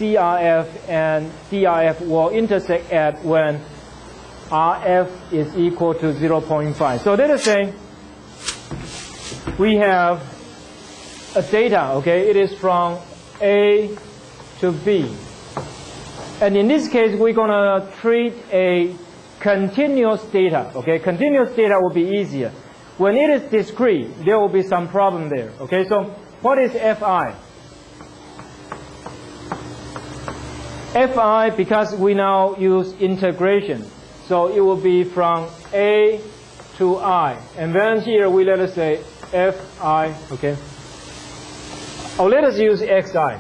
CRF and DRF will intersect at when RF is equal to 0.5. So let us say we have a data, okay? It is from A to B. And in this case, we're going to treat a continuous data, okay? Continuous data will be easier. When it is discrete, there will be some problem there, okay? So what is Fi? Fi, because we now use integration, so it will be from A to I. And then here we let us say Fi, okay? Or let us use Xi.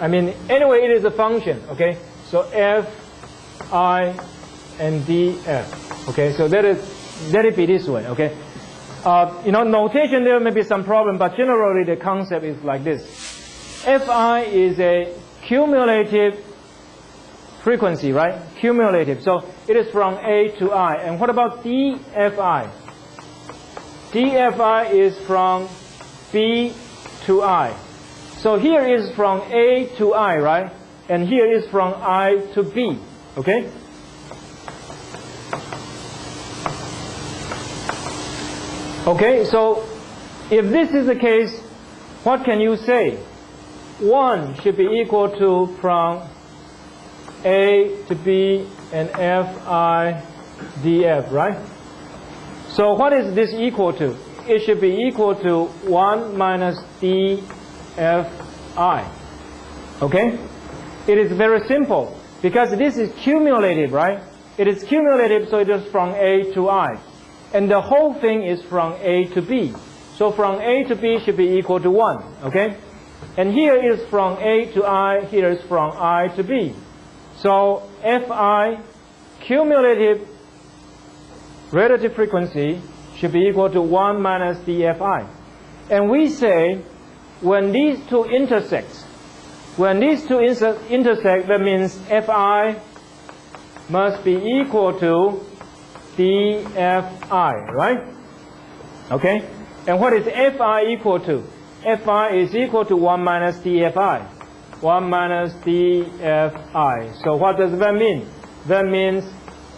I mean, anyway, it is a function, okay? So Fi and Df, okay? So let it be this way, okay? Notation there may be some problem, but generally the concept is like this. Fi is a cumulative frequency, right? Cumulative. So it is from A to I. And what about dFi? dFi is from B to I. So here is from A to I, right? And here is from I to B, okay? Okay, so if this is the case, what can you say? 1 should be equal to from A to B and Fi dF, right? So what is this equal to? It should be equal to 1 minus dFi. Okay? It is very simple because this is cumulative, right? It is cumulative, so it is from A to I. And the whole thing is from A to B. So from A to B should be equal to 1, okay? And here is from A to I, here is from I to B. So Fi, cumulative relative frequency, should be equal to 1 minus dFi. And we say when these two intersect, that means Fi must be equal to dFi, right? Okay? And what is Fi equal to? Fi is equal to 1 minus dFi. 1 minus dFi. So what does that mean? That means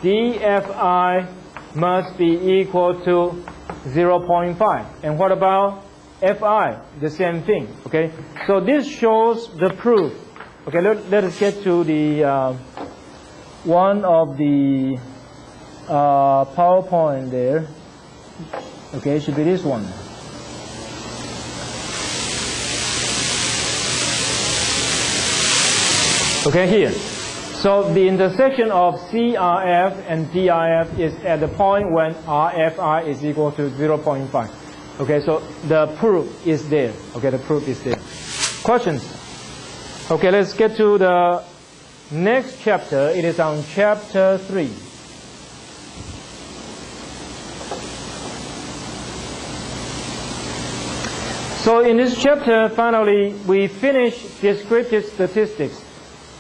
dFi must be equal to 0.5. And what about Fi? The same thing. Okay? So this shows the proof. Okay, let us get to the one of the PowerPoint there. Okay, it should be this one. Okay, here. So the intersection of CRF and DRF is at the point when RFI is equal to 0.5. Okay, so the proof is there. Okay, the proof is there. Questions? Okay, let's get to the next chapter. It is on chapter 3. So in this chapter, finally, we finish descriptive statistics,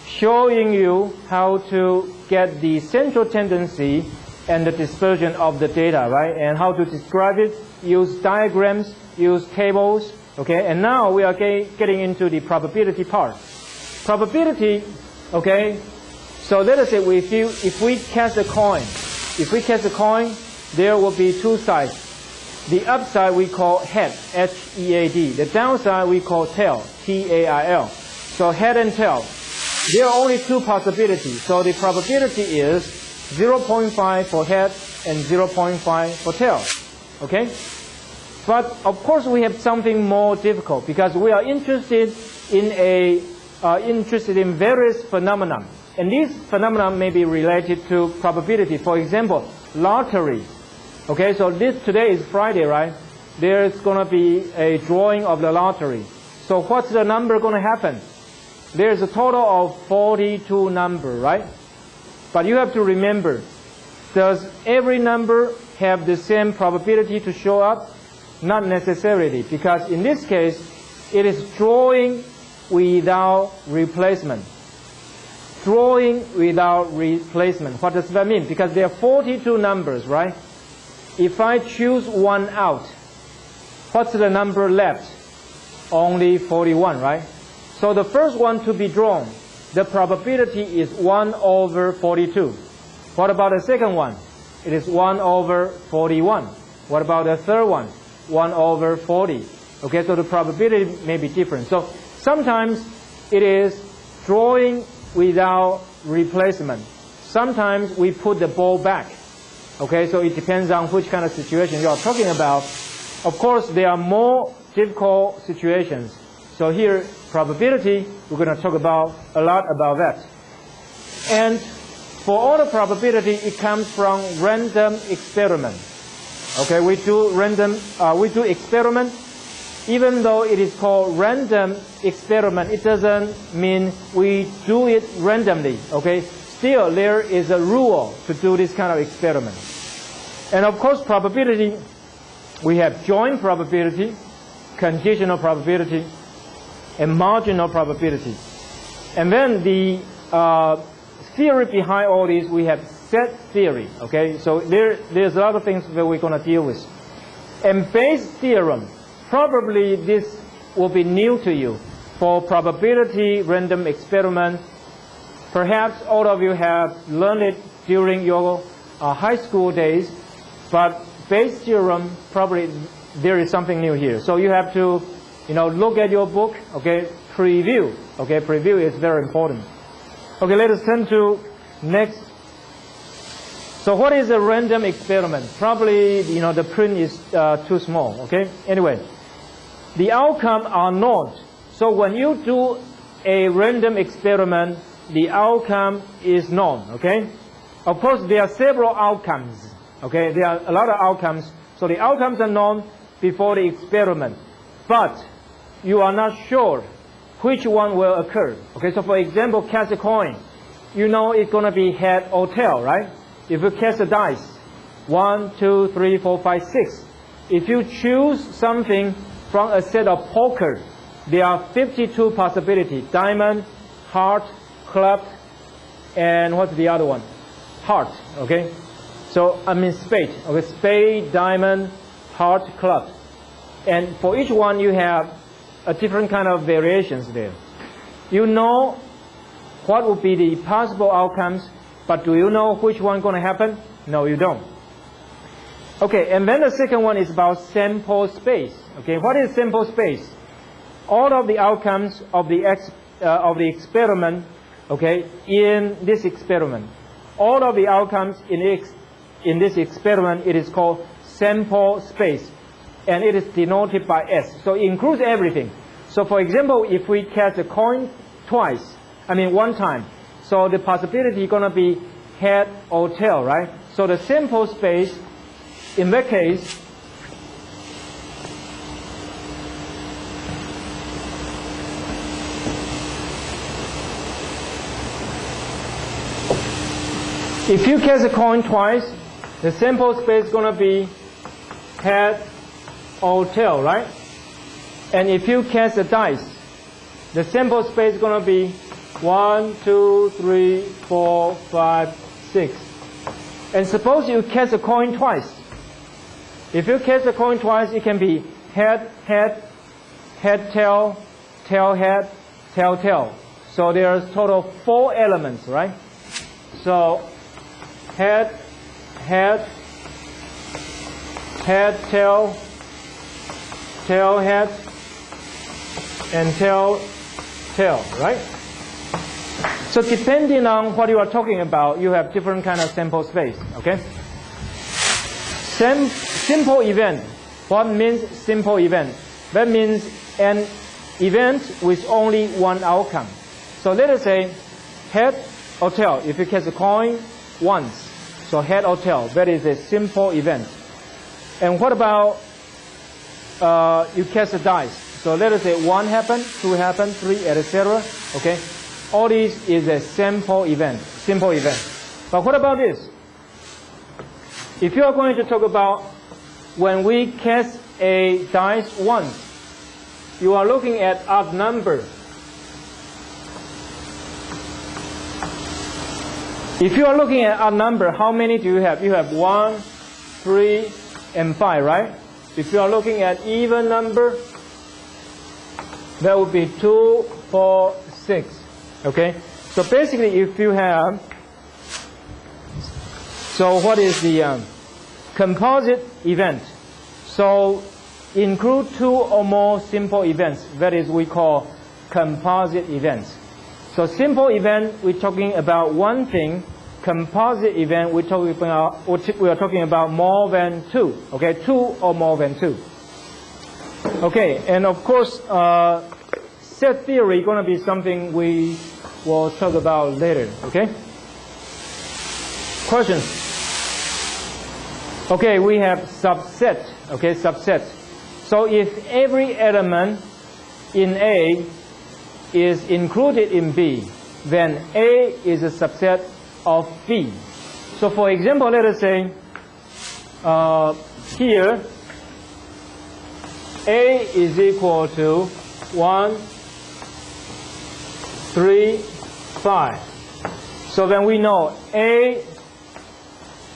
showing you how to get the central tendency and the dispersion of the data, right? And how to describe it, use diagrams, use tables, okay? And now we are getting into the probability part. Probability, okay? So let us say if we cast a coin, there will be two sides. The upside we call head, H-E-A-D. The downside we call tail, T-A-I-L. So head and tail. There are only two possibilities. So the probability is 0.5 for head and 0.5 for tail. Okay? But of course we have something more difficult because we are interested in various phenomena. And these phenomena may be related to probability. For example, lottery. Okay, so today is Friday, right? There's going to be a drawing of the lottery. So what's the number going to happen? There's a total of 42 numbers, right? But you have to remember, does every number have the same probability to show up? Not necessarily, because in this case, it is drawing without replacement. Drawing without replacement. What does that mean? Because there are 42 numbers, right? If I choose one out, what's the number left? Only 41, right? So the first one to be drawn, the probability is 1 over 42. What about the second one? It is 1 over 41. What about the third one? 1 over 40. Okay, so the probability may be different. So sometimes it is drawing without replacement. Sometimes we put the ball back. Okay, so it depends on which kind of situation you are talking about. Of course, there are more difficult situations. So here, probability, we're going to talk about a lot about that. And for all the probability, it comes from random experiment. Okay, we do experiment. Even though it is called random experiment, it doesn't mean we do it randomly. Okay, still there is a rule to do this kind of experiment. And of course, probability, we have joint probability, conditional probability, and marginal probability. And then the theory behind all these, we have set theory. Okay, so there's a lot of things that we're going to deal with. And Bayes' theorem, probably this will be new to you. For probability random experiment, perhaps all of you have learned it during your high school days, but Bayes' theorem, probably there is something new here. So you have to, look at your book, okay, preview. Okay, preview is very important. Okay, let us turn to next. So what is a random experiment? Probably, the print is too small, okay? Anyway, the outcome are known. So when you do a random experiment, the outcome is known, okay? Of course, there are several outcomes, okay? There are a lot of outcomes. So the outcomes are known before the experiment. But you are not sure which one will occur. Okay, so for example, cast a coin. You know it's going to be head or tail, right? If you cast a dice, 1, 2, 3, 4, 5, 6. If you choose something from a set of poker, there are 52 possibilities. Diamond, heart, club, and what's the other one? Heart, okay? So, spade. Okay, spade, diamond, heart, club. And for each one, you have a different kind of variations there. You know what would be the possible outcomes, but do you know which one going to happen? No, you don't. Okay, and then the second one is about sample space. Okay, what is sample space? All of the outcomes of the experiment, okay, in this experiment. All of the outcomes in this experiment, it is called sample space. And it is denoted by S. So it includes everything. So for example, if we cast a coin one time, so the possibility is going to be head or tail, right? So the sample space, in that case, if you cast a coin twice, the sample space is going to be head or tail, right? And if you cast a dice, the sample space is going to be 1, 2, 3, 4, 5, 6. And suppose you cast a coin twice. If you cast a coin twice, it can be head, head, head, tail, tail, head, tail, tail. So there's total 4 elements, right? So head, head, head, tail, tail, head, and tail, tail, right? So depending on what you are talking about, you have different kind of sample space, okay? Simple event. What means simple event? That means an event with only one outcome. So let us say head or tail. If you cast a coin once, so head or tail, that is a simple event. And what about you cast a dice? So let us say 1 happened, 2 happened, 3, etc. Okay, all this is a simple event. But what about this? If you are going to talk about when we cast a dice once, you are looking at odd number. If you are looking at odd number, how many do you have? You have 1, 3, and 5, right? If you are looking at even number, That would be 2, 4, 6. Okay? So basically, if you have, so what is the composite event? So include 2 or more simple events. That is we call composite events. So simple event, we're talking about one thing. Composite event, we are talking about more than 2. Okay, 2 or more than 2. Okay, and of course, set theory is going to be something we will talk about later. Okay. Questions? Okay, we have subset. Okay, subset. So if every element in A is included in B, then A is a subset of B. So for example, let us say here A is equal to 1, 3, 5. So then we know A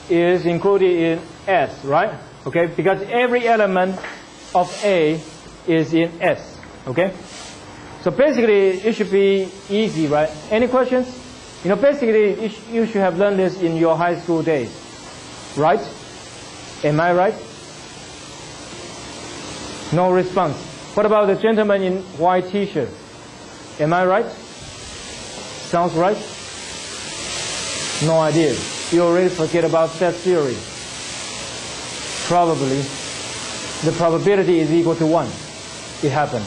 is included in S, right? Okay, because every element of A is in S. Okay? So basically it should be easy, right? Any questions? You know, basically, you should have learned this in your high school days, right? Am I right? No response. What about the gentleman in white t-shirt? Am I right? Sounds right? No idea. You already forget about set theory. Probably. The probability is equal to 1. It happened.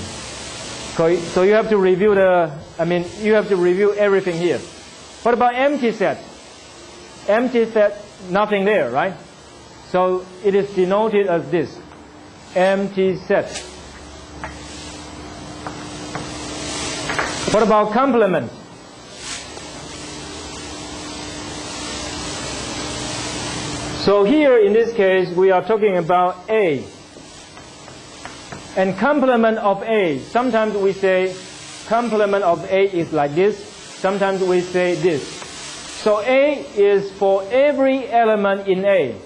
So you have to review you have to review everything here. What about empty set? Empty set, nothing there, right? So it is denoted as this. Empty set. What about complement? So here in this case we are talking about A. And complement of A, sometimes we say complement of A is like this. Sometimes we say this. So A is for every element in A.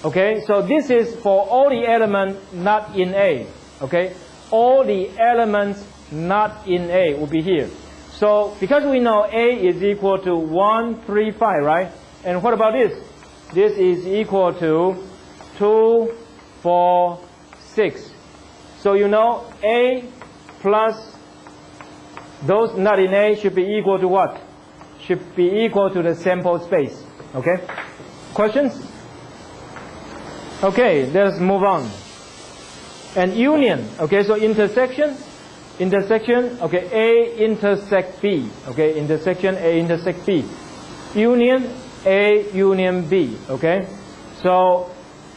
Okay, so this is for all the elements not in A. Okay, all the elements not in A will be here. So because we know A is equal to 1, 3, 5, right? And what about this? This is equal to 2, 4, 6. So you know A plus those not in A should be equal to what? Should be equal to the sample space. Okay? Questions? Okay, let's move on. And union. Okay, so intersection. Okay, A intersect B. Okay, intersection A intersect B. Union A union B. Okay? So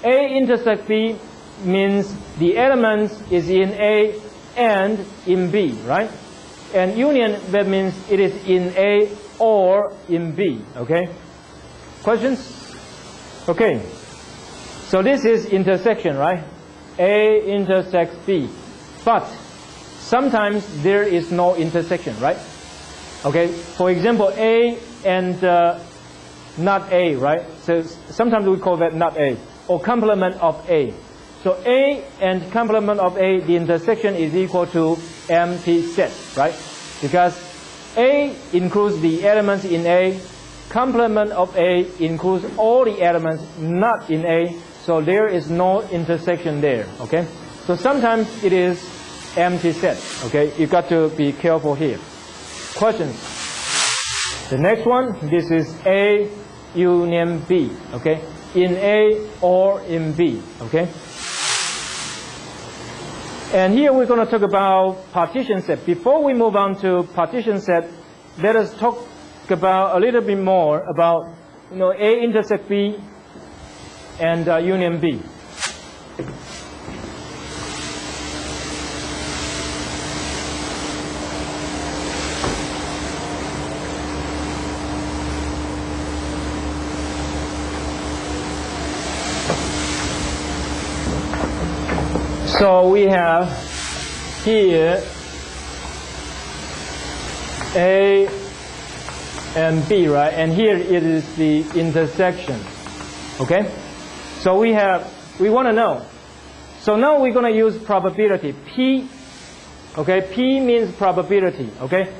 A intersect B means the elements is in A and in B, right? And union, that means it is in A or in B. Okay? Questions? Okay. So this is intersection, right? A intersects B. But sometimes there is no intersection, right? Okay. For example, A and not A, right? So sometimes we call that not A, or complement of A. So A and complement of A, the intersection is equal to empty set, right? Because A includes the elements in A, complement of A includes all the elements not in A, so there is no intersection there, okay? So sometimes it is empty set, okay? You got to be careful here. Questions? The next one, this is A union B, okay? In A or in B, okay? And here we're going to talk about partition set. Before we move on to partition set, let us talk about a little bit more about, you know, A intersect B and union B. So we have here A and B, right? And here it is the intersection. Okay? So we want to know. So now we're going to use probability. P Okay, P means probability. Okay,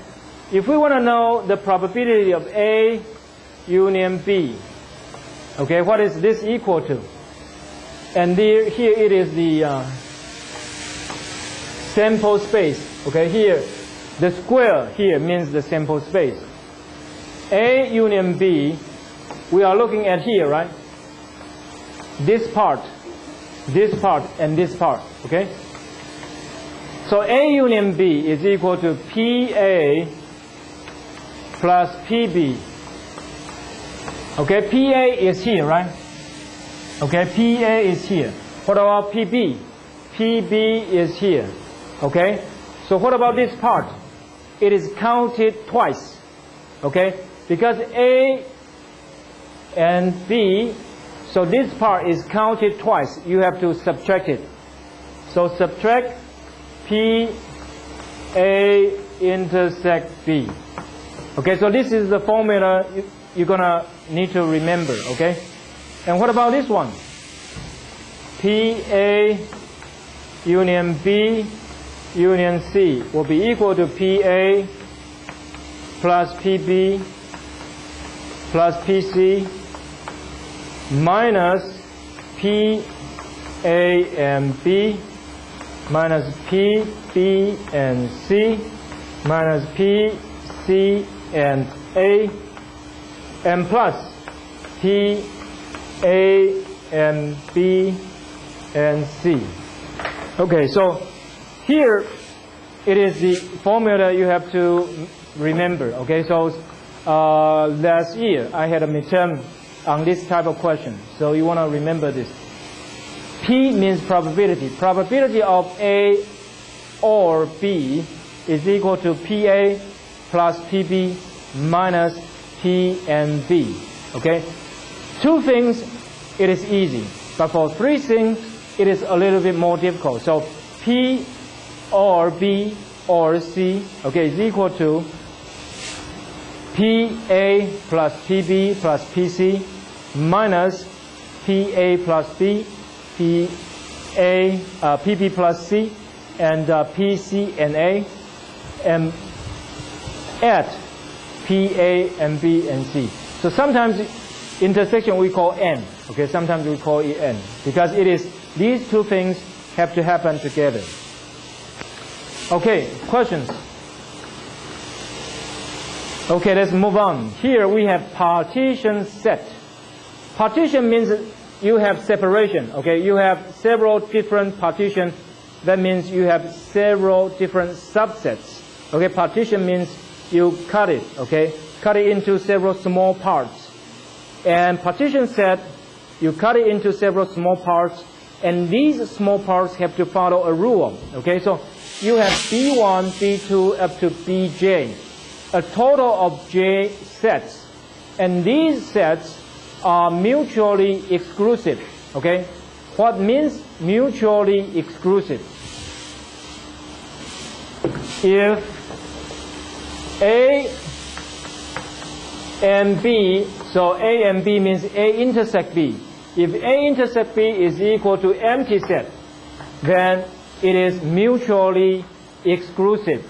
if we want to know the probability of A union B, okay, what is this equal to? And here it is the sample space. Okay, here the square here means the sample space. A union B, we are looking at here, right? This part, and this part. Okay. So A union B is equal to PA plus PB. Okay, PA is here, right? Okay, PA is here. What about PB? PB is here. Okay, so what about this part? It is counted twice. Okay, because A and B, so this part is counted twice. You have to subtract it. So subtract PA intersect B. Okay, so this is the formula you're gonna need to remember. Okay, and what about this one? PA union B union C will be equal to PA plus PB plus PC minus PA and B minus PB and C minus PC and A and plus PA and B and C. Okay, so here it is the formula you have to remember. Okay, so last year I had a midterm on this type of question, so you want to remember this. P means probability. Probability of A or B is equal to PA plus PB minus P and B. Okay, two things it is easy, but for three things it is a little bit more difficult. So P or B or C, okay, is equal to PA plus PB plus PC minus PA plus B, PB plus C, and PC and A, and add PA and B and C. So sometimes intersection we call N, okay, sometimes we call it N, because it is these two things have to happen together. Okay, questions? Okay, let's move on. Here we have partition set. Partition means you have separation. Okay, you have several different partitions. That means you have several different subsets. Okay, partition means you cut it. Okay, cut it into several small parts. And partition set, you cut it into several small parts, and these small parts have to follow a rule. Okay, so you have B1, B2 up to Bj, a total of J sets, and these sets are mutually exclusive. Okay, what means mutually exclusive? If A and B, so A and B means A intersect B. If A intersect B is equal to empty set, then it is mutually exclusive.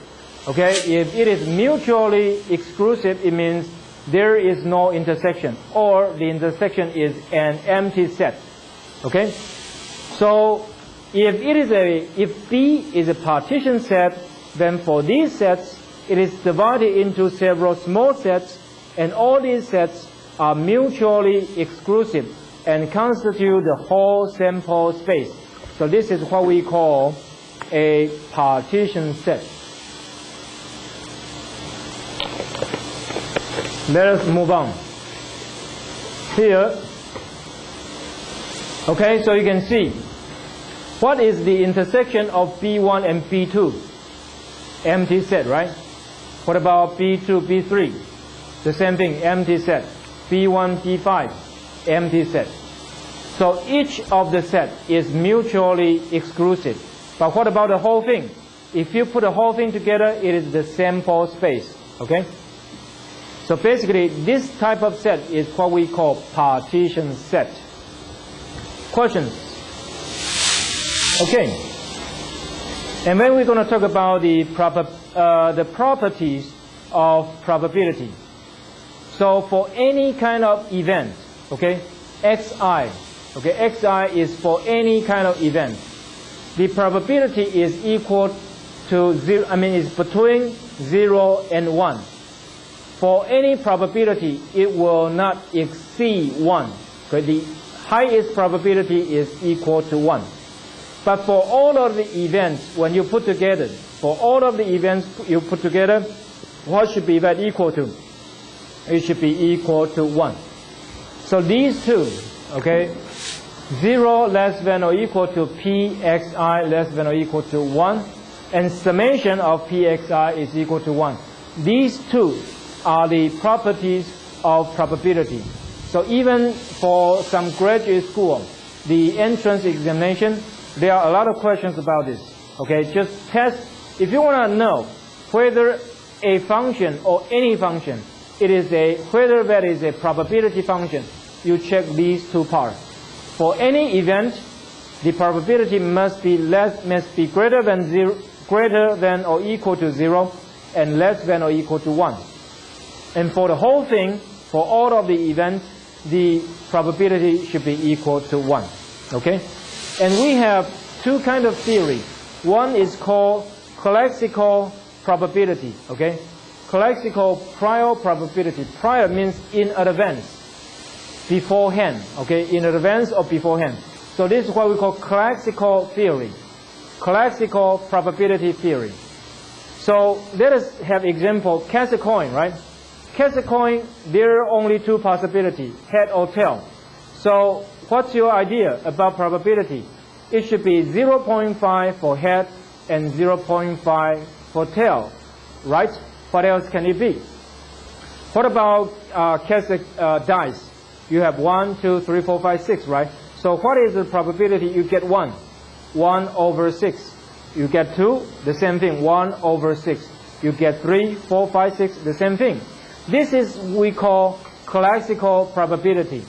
Okay, if it is mutually exclusive, it means there is no intersection, or the intersection is an empty set. Okay, so if B is a partition set, then for these sets it is divided into several small sets, and all these sets are mutually exclusive and constitute the whole sample space. So this is what we call a partition set. Let us move on. Here, okay, so you can see what is the intersection of B1 and B2? Empty set, right? What about B2, B3? The same thing, empty set. B1, B5, empty set. So each of the set is mutually exclusive. But what about the whole thing? If you put the whole thing together, it is the sample space. Okay? So basically, this type of set is what we call partition set. Questions? Okay. And then we're going to talk about the properties of probability. So for any kind of event, okay, xi, okay, xi is for any kind of event. The probability is equal to 0, it's between 0 and 1. For any probability, it will not exceed 1. Okay, the highest probability is equal to 1. But for all of the events, when you put together, for all of the events you put together, what should be that equal to? It should be equal to 1. So these two, okay, 0 less than or equal to pxi less than or equal to 1, and summation of pxi is equal to 1. These two are the properties of probability. So even for some graduate school, the entrance examination, there are a lot of questions about this. Okay, just test. If you want to know whether a function or any function, whether that is a probability function, you check these two parts. For any event, the probability must be greater than or equal to 0, and less than or equal to 1. And for the whole thing, for all of the events, the probability should be equal to 1. Okay? And we have two kinds of theory. One is called classical probability. Okay? Classical prior probability. Prior means in advance, beforehand. Okay? In advance or beforehand. So this is what we call classical theory. Classical probability theory. So let us have example, cast a coin, right? Cast a coin, there are only two possibilities, head or tail. So what's your idea about probability? It should be 0.5 for head and 0.5 for tail, right? What else can it be? What about cast dice? You have 1, 2, 3, 4, 5, 6, right? So what is the probability you get 1? 1 over 6. You get 2, the same thing, 1 over 6. You get 3, 4, 5, 6, the same thing. This is we call classical probability.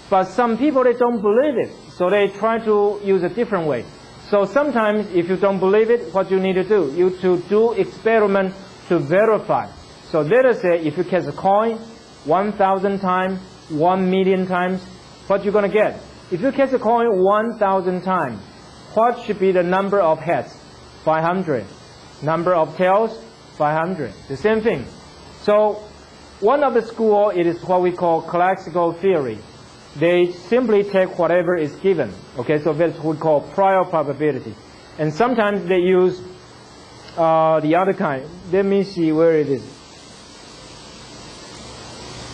But some people, they don't believe it. So they try to use a different way. So sometimes if you don't believe it, what you need to do? You to do experiment to verify. So let us say if you cast a coin 1,000 times, 1 million times, what you're going to get? If you cast a coin 1,000 times, what should be the number of heads? 500. Number of tails? 500. The same thing. So one of the school, it is what we call classical theory. They simply take whatever is given. Okay, so that's what we call prior probability. And sometimes they use the other kind. Let me see where it is.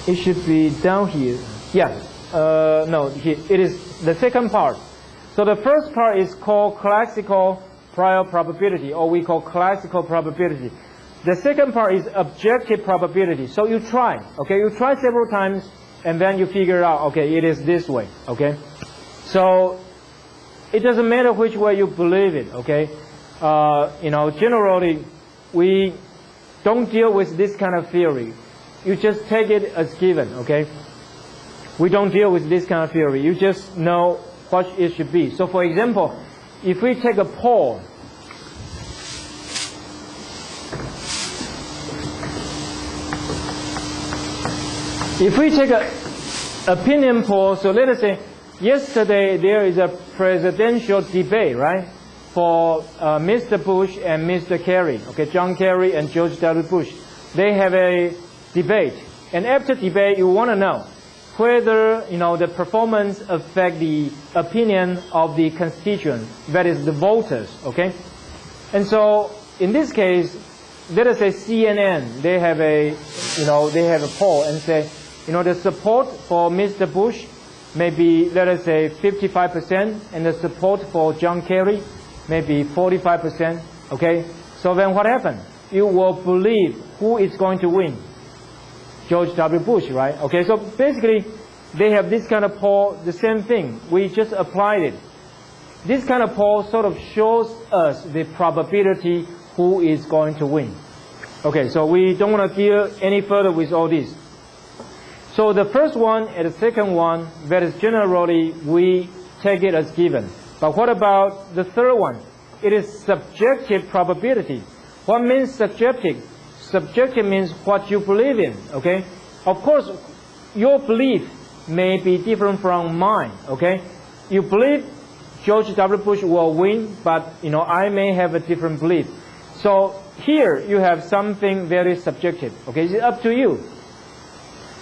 It should be down here. Yeah. No, here. It is the second part. So the first part is called classical prior probability, or we call classical probability. The second part is objective probability. So you try, okay? You try several times, and then you figure out, okay, it is this way, okay? So it doesn't matter which way you believe it, okay? Generally, we don't deal with this kind of theory. You just take it as given, okay? We don't deal with this kind of theory. You just know what it should be. So for example, if we take a poll, if we take an opinion poll, so let us say yesterday there is a presidential debate, right, for Mr. Bush and Mr. Kerry, okay, John Kerry and George W. Bush. They have a debate, and after debate, you want to know whether the performance affect the opinion of the constituent, that is the voters, okay? And so in this case, let us say CNN, they have a poll and say, the support for Mr. Bush may be, let us say, 55%, and the support for John Kerry may be 45%, okay? So then what happened? You will believe who is going to win. George W. Bush, right? Okay, so basically, they have this kind of poll, the same thing. We just applied it. This kind of poll sort of shows us the probability who is going to win. Okay, so we don't want to deal any further with all this. So the first one and the second one, that is generally we take it as given. But what about the third one? it is subjective probability. What means subjective? Subjective means what you believe in, okay? Of course, your belief may be different from mine, okay? You believe George W. Bush will win, but I may have a different belief. So here you have something very subjective, okay? It's up to you.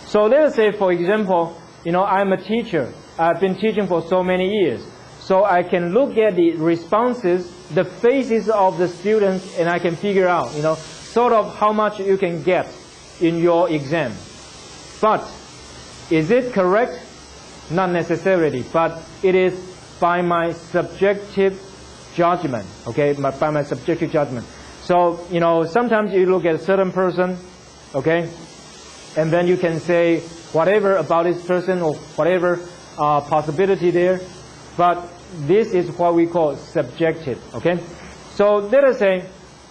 So let us say, for example, I'm a teacher. I've been teaching for so many years. So I can look at the responses, the faces of the students, and I can figure out, sort of how much you can get in your exam. But is it correct? Not necessarily, but it is by my subjective judgment, okay, by my subjective judgment. So, sometimes you look at a certain person, okay, and then you can say whatever about this person or whatever possibility there, but this is what we call subjective, okay? So let us say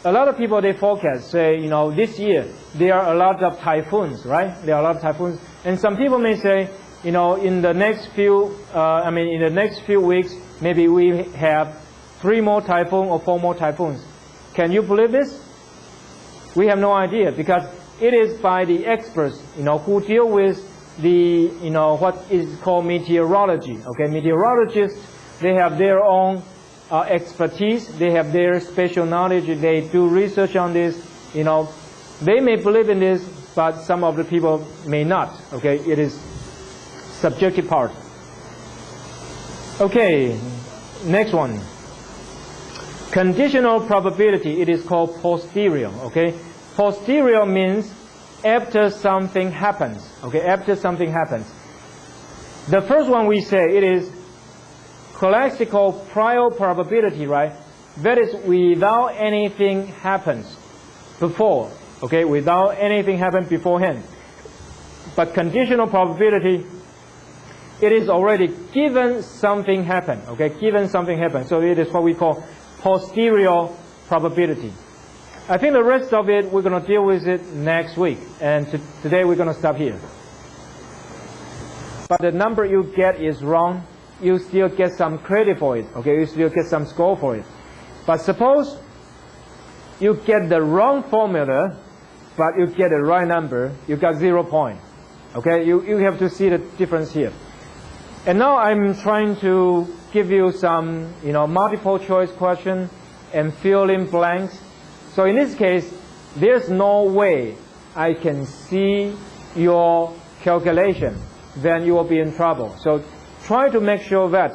a lot of people, they forecast, say, this year there are a lot of typhoons, right? There are a lot of typhoons. And some people may say, in the next few weeks, maybe we have 3 more typhoons or 4 more typhoons. Can you believe this? We have no idea, because it is by the experts, who deal with the, what is called meteorology, okay? Meteorologists, they have their own expertise, they have their special knowledge, they do research on this, they may believe in this, but some of the people may not, okay? It is subjective part. Okay, next one. Conditional probability, it is called posterior, okay? Posterior means after something happens, okay? After something happens. The first one we say, it is classical prior probability, right? That is without anything happens before, okay? Without anything happens beforehand. But conditional probability, it is already given something happen, okay? Given something happen. So it is what we call posterior probability. I think the rest of it, we're going to deal with it next week. And today we're going to stop here. But the number you get is wrong. You still get some credit for it, okay? You still get some score for it. But suppose you get the wrong formula, but you get the right number, you got 0 point, okay? You have to see the difference here. And now I'm trying to give you some, multiple choice question and fill in blanks. So in this case, there's no way I can see your calculation. Then you will be in trouble. So try to make sure that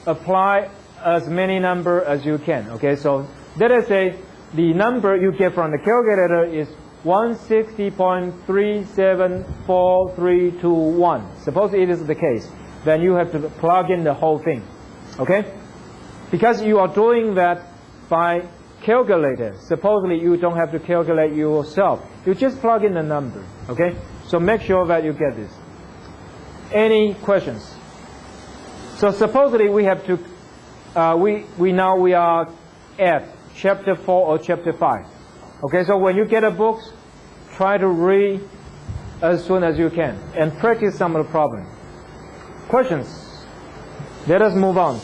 apply as many number as you can, okay? So let us say the number you get from the calculator is 160.374321. Suppose it is the case. Then you have to plug in the whole thing, okay? Because you are doing that by calculator. Supposedly you don't have to calculate yourself. You just plug in the number, okay? So make sure that you get this. Any questions? So supposedly we have to, we are at chapter 4 or chapter 5. Okay, so when you get a book, try to read as soon as you can and practice some of the problems. Questions? Let us move on.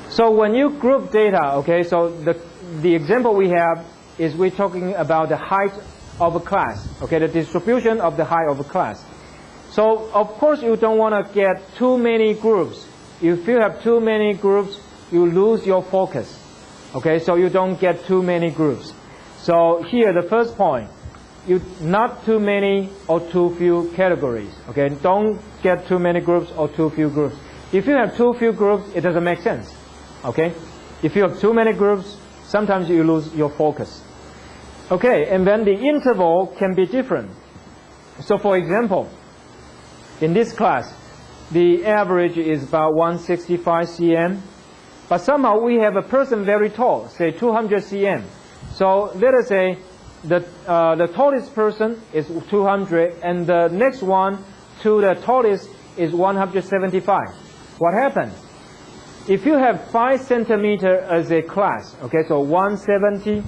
So when you group data, okay, so the example we have is we're talking about the height of a class, okay, the distribution of the height of a class. So of course you don't want to get too many groups. If you have too many groups, you lose your focus, okay, so you don't get too many groups. So here the first point, not too many or too few categories, okay, don't get too many groups or too few groups. If you have too few groups, it doesn't make sense. Okay? If you have too many groups, sometimes you lose your focus. Okay, and then the interval can be different. So for example, in this class, the average is about 165 cm, but somehow we have a person very tall, say 200 cm. So let us say the tallest person is 200, and the next one to the tallest is 175. What happened? If you have 5 centimeters as a class, okay, so 170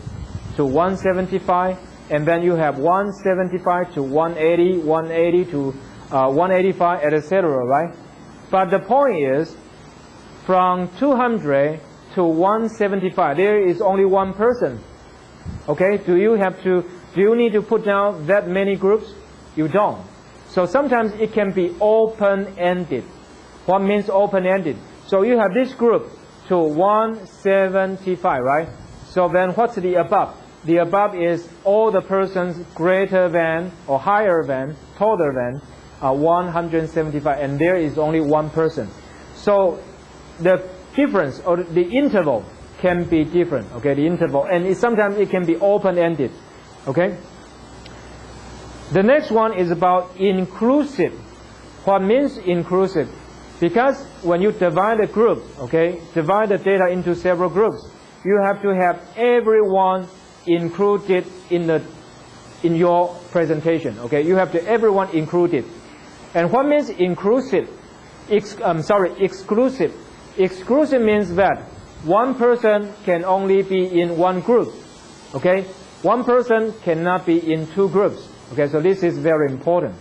to 175, and then you have 175 to 180, 180 to 185, etc., right? But the point is, from 200 to 175, there is only one person. Okay, do you need to put down that many groups? You don't. So sometimes it can be open-ended. What means open-ended? So you have this group to 175, right? So then what's the above? The above is all the persons greater than or higher than, taller than 175, and there is only one person. So the difference or the interval can be different, okay, the interval, and sometimes it can be open-ended, okay? The next one is about inclusive. What means inclusive? Because when you divide a group, okay, divide the data into several groups, you have to have everyone included in your presentation, okay? You have to everyone included. And what means inclusive? Exclusive. Exclusive means that one person can only be in one group, okay? One person cannot be in two groups, okay? So this is very important.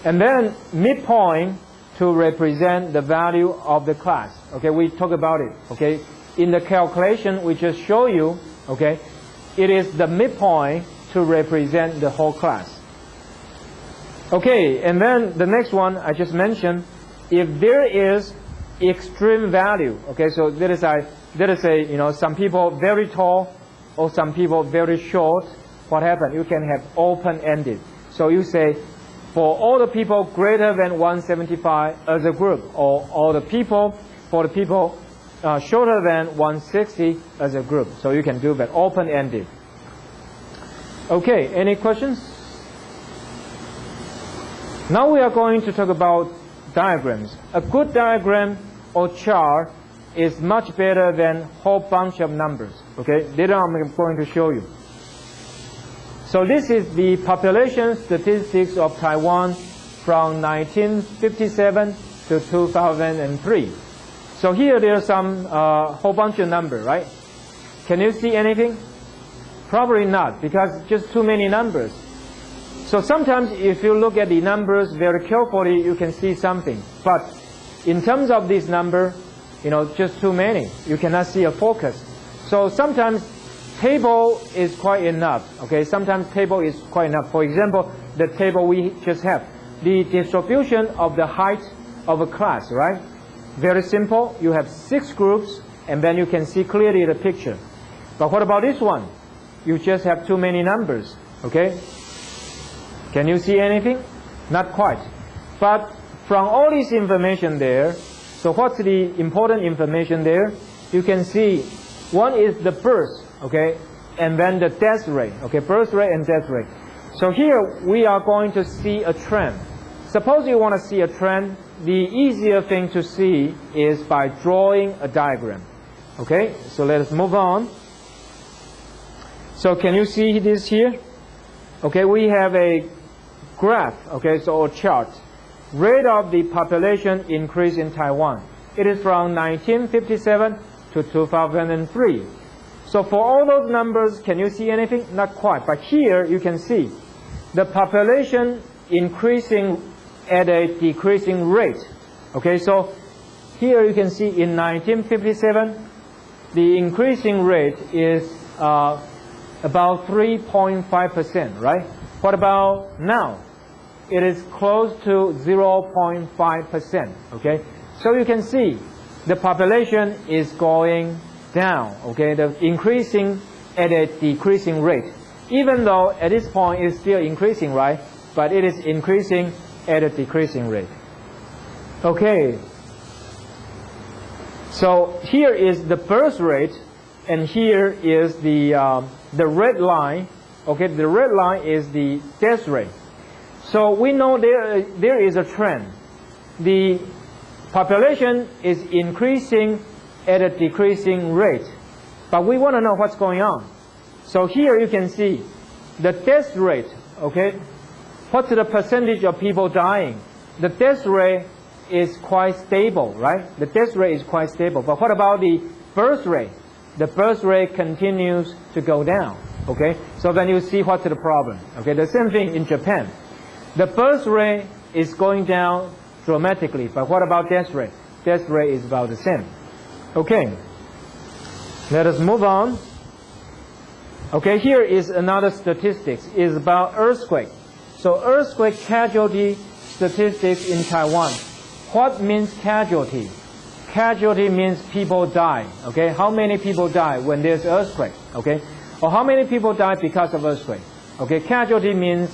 And then midpoint to represent the value of the class, okay? We talk about it, okay? In the calculation we just show you, okay? It is the midpoint to represent the whole class. Okay, and then the next one I just mentioned, if there is extreme value, okay, so let us say, you know, some people very tall or some people very short, what happens? You can have open-ended. So you say, for all the people greater than 175 as a group, or all the people, for the people shorter than 160 as a group. So you can do that, open-ended. Okay, any questions? Now we are going to talk about diagrams. A good diagram or chart is much better than a whole bunch of numbers. Okay, later I'm going to show you. So this is the population statistics of Taiwan from 1957 to 2003. So here there's some whole bunch of numbers, right? Can you see anything? Probably not, because just too many numbers. So sometimes if you look at the numbers very carefully, you can see something. But in terms of this number, you know, just too many. You cannot see a focus. So sometimes table is quite enough. Okay, sometimes table is quite enough. For example, the table we just have, the distribution of the height of a class, right? Very simple. You have 6 groups, and then you can see clearly the picture. But what about this one? You just have too many numbers. Okay? Can you see anything? Not quite. But from all this information there, so what's the important information there? You can see one is the birth, okay, and then the death rate, okay, birth rate and death rate. So here we are going to see a trend. Suppose you want to see a trend, the easier thing to see is by drawing a diagram. Okay, so let us move on. So can you see this here? Okay, we have a graph, okay, so a chart. Rate of the population increase in Taiwan. It is from 1957 to 2003. So for all those numbers, can you see anything? Not quite, but here you can see the population increasing at a decreasing rate. Okay, so here you can see in 1957, the increasing rate is about 3.5%, right? What about now? It is close to 0.5%, okay? So you can see the population is going down, okay? The increasing at a decreasing rate. Even though at this point it's still increasing, right? But it is increasing at a decreasing rate. Okay. So here is the birth rate, and here is the red line. Okay, the red line is the death rate. So we know there is a trend. The population is increasing at a decreasing rate, but we want to know what's going on. So here you can see the death rate. Okay, what's the percentage of people dying? The death rate is quite stable, right? The death rate is quite stable. But what about the birth rate? The birth rate continues to go down. Okay, so then you see what's the problem. Okay, the same thing in Japan. The birth rate is going down dramatically, but what about death rate? Death rate is about the same. Okay, let us move on. Okay, here is another statistics. It's about earthquake. So earthquake casualty statistics in Taiwan. What means casualty? Casualty means people die. Okay, how many people die when there's earthquake? Okay, or how many people die because of earthquake? Okay, casualty means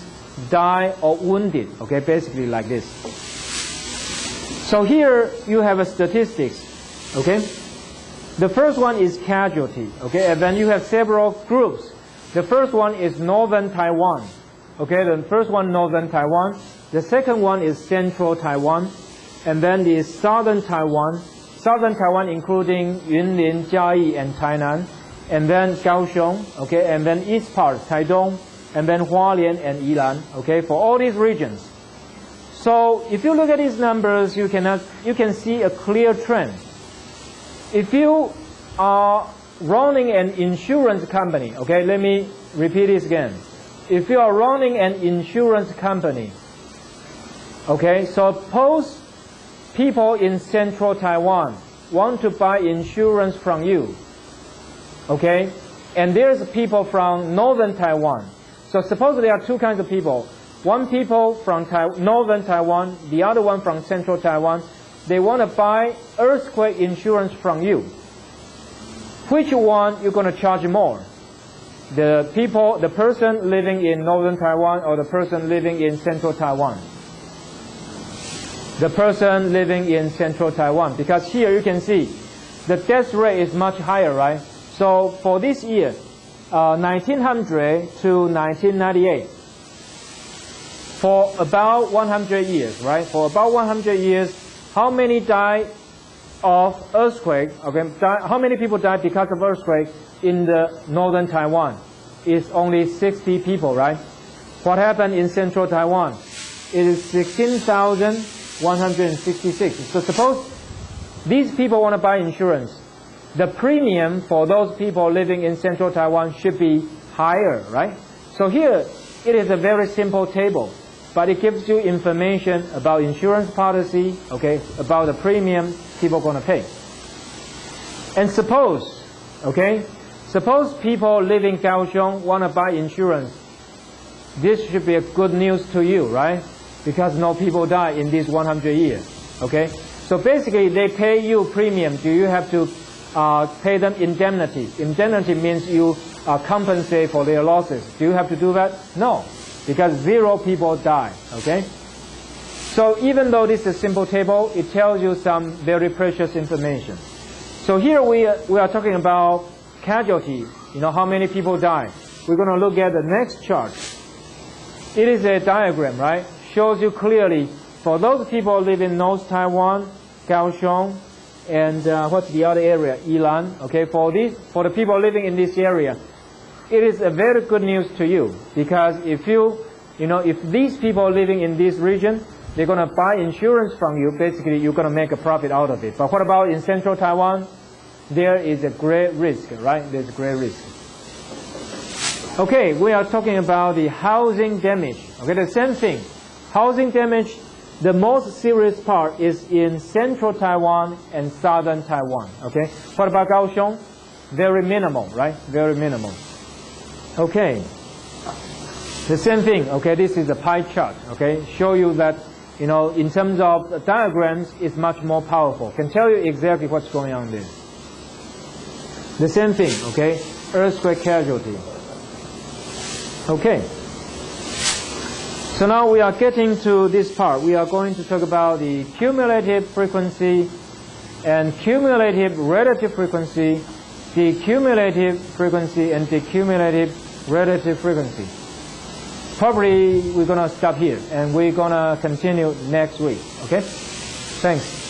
die or wounded. Okay, basically like this. So here you have a statistics. Okay, the first one is casualty. Okay, and then you have several groups. The first one is northern Taiwan. Okay, the first one northern Taiwan. The second one is central Taiwan, and then the southern Taiwan. Southern Taiwan including Yunlin, Jiayi, and Tainan, and then Kaohsiung. Okay, and then east part Taidong, and then Hualien and Yilan. Okay, for all these regions. So if you look at these numbers, you can see a clear trend. If you are running an insurance company, okay, let me repeat this again. If you are running an insurance company, okay, suppose people in central Taiwan want to buy insurance from you, okay, and there's people from northern Taiwan. So suppose there are two kinds of people. One people from northern Taiwan, the other one from central Taiwan. They want to buy earthquake insurance from you. Which one you're going to charge more? The person living in northern Taiwan or the person living in central Taiwan? The person living in central Taiwan, because here you can see the death rate is much higher, right? So for this year, 1900 to 1998, for about 100 years, right? For about 100 years, how many died of earthquake? Okay, how many people died because of earthquake in the northern Taiwan? It's only 60 people, right? What happened in central Taiwan? It is 16,166. So suppose these people want to buy insurance. The premium for those people living in central Taiwan should be higher, right? So here, it is a very simple table, but it gives you information about insurance policy, okay, about the premium people are going to pay. And suppose, okay, suppose people living in Kaohsiung want to buy insurance. This should be a good news to you, right? Because no people die in these 100 years, okay? So basically, they pay you premium. Do you have to pay them indemnity? Indemnity means you compensate for their losses. Do you have to do that? No, because 0 people die, okay? So even though this is a simple table, it tells you some very precious information. So here we are talking about casualty, how many people die. We're going to look at the next chart. It is a diagram, right? Shows you clearly for those people living in North Taiwan, Kaohsiung, and what's the other area? Yilan. Okay, for the people living in this area, it is a very good news to you, because if if these people living in this region, they're going to buy insurance from you, basically you're going to make a profit out of it. But what about in central Taiwan? There is a great risk, right? There's a great risk. Okay, we are talking about the housing damage. Okay, the same thing. Housing damage, the most serious part is in central Taiwan and southern Taiwan. Okay, what about Kaohsiung? Very minimal, right? Very minimal. Okay, the same thing. Okay, this is a pie chart. Okay, show you that in terms of diagrams, it's much more powerful. Can tell you exactly what's going on there. The same thing. Okay, earthquake casualty. Okay. So now we are getting to this part. We are going to talk about the cumulative frequency and cumulative relative frequency, the cumulative frequency and the cumulative relative frequency. Probably we're going to stop here and we're going to continue next week. Okay? Thanks.